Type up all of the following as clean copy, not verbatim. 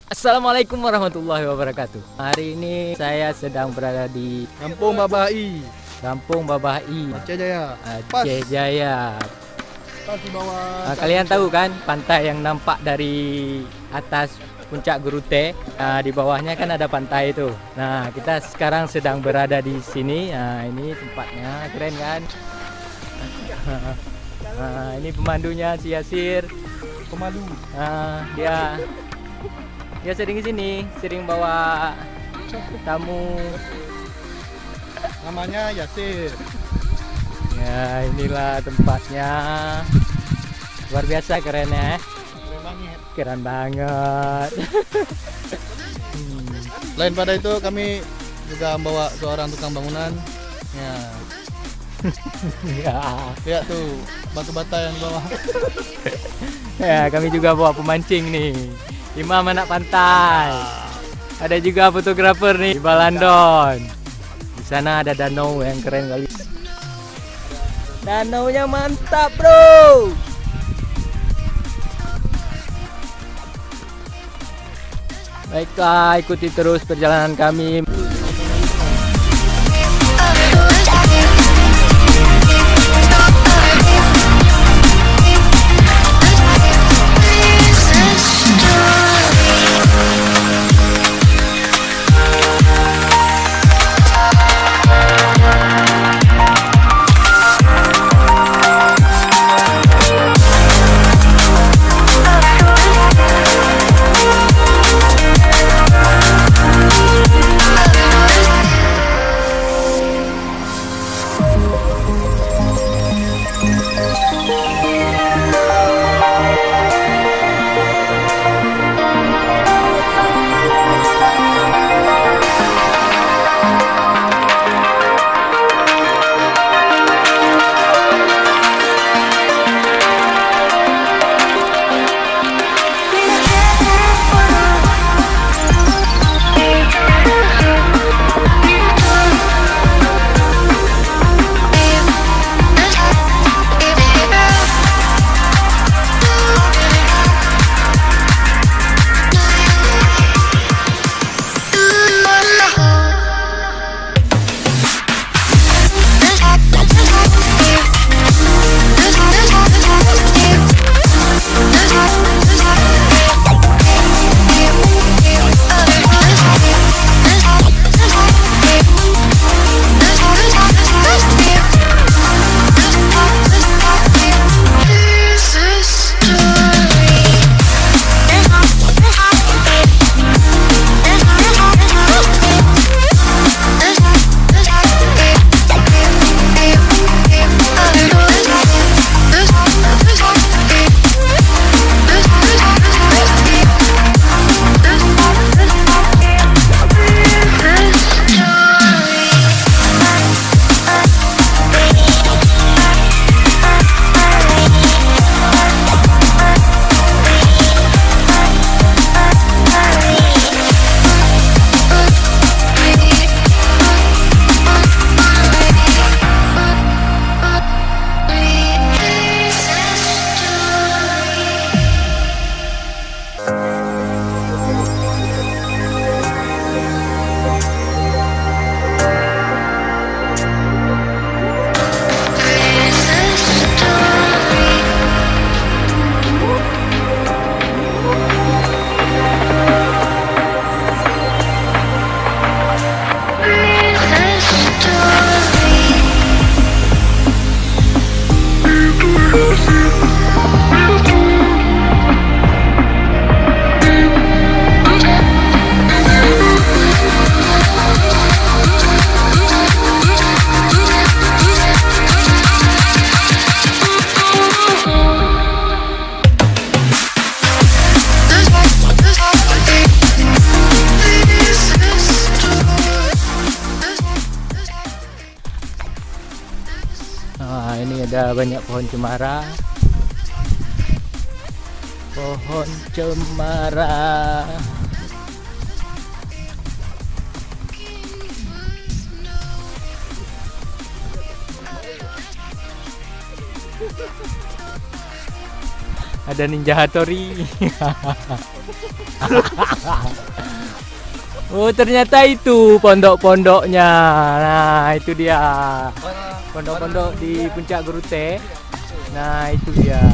Assalamualaikum warahmatullahi wabarakatuh. Hari ini saya sedang berada di Kampung Babai, Kampung Babai, Aceh Jaya. Pas, Aceh Jaya. pas di bawah. Kalian tahu kan pantai yang nampak dari atas puncak Gerute? Di bawahnya kan ada pantai itu. Nah, kita sekarang sedang berada di sini. Nah, ini tempatnya keren kan? Nah, ini pemandunya si Yasir. Pemadu. Nah, dia sering kesini, sering bawa tamu. Namanya Yasir. Ya, inilah tempatnya. Luar biasa keren ya. Keren banget. Keren banget. Lain pada itu kami juga membawa seorang tukang bangunan. Ya, Ya. lihat tuh batu bata yang di bawah. Ya, kami juga bawa pemancing nih. Imam anak pantai. Ada juga fotografer nih di Balandon. Di sana ada danau yang keren kali. Danaunya mantap, bro. Baiklah, ikuti terus perjalanan kami. Nah, ini ada banyak pohon cemara. Pohon cemara. Ada Ninja Hattori. Oh, ternyata itu pondok-pondoknya. Nah, itu dia. Pondok-pondok di Puncak Gerute. Nah, itu dia.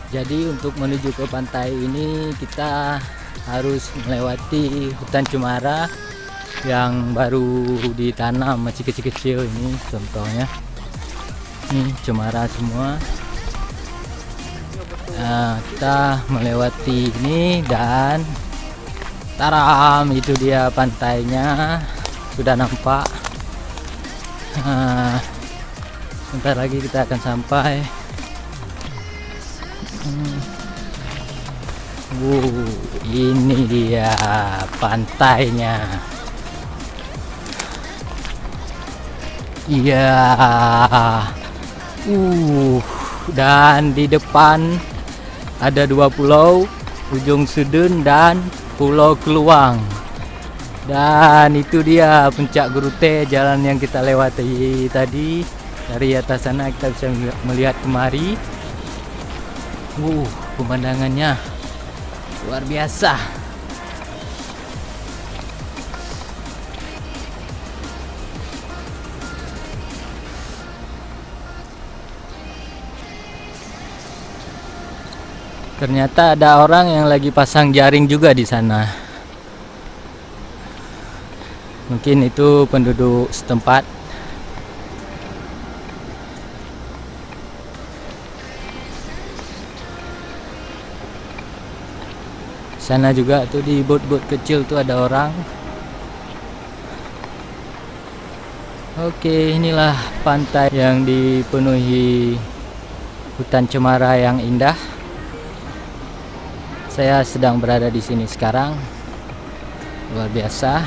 Jadi untuk menuju ke pantai ini kita harus melewati hutan cemara yang baru ditanam, masih kecil-kecil. Ini contohnya, ini cemara semua. Nah, kita melewati ini dan taram, itu dia pantainya sudah nampak. Nah, sebentar lagi kita akan sampai. Ini dia pantainya. Iya. Dan di depan ada dua pulau, Ujung Sudun dan Pulau Keluang. Dan itu dia Puncak Gerute, jalan yang kita lewati tadi. Dari atas sana kita bisa melihat kemari. Pemandangannya luar biasa. Ternyata ada orang yang lagi pasang jaring juga di sana. Mungkin itu penduduk setempat. Sana juga tuh di bot-bot kecil tuh ada orang. Oke, inilah pantai yang dipenuhi hutan cemara yang indah. Saya sedang berada di sini sekarang. Luar biasa.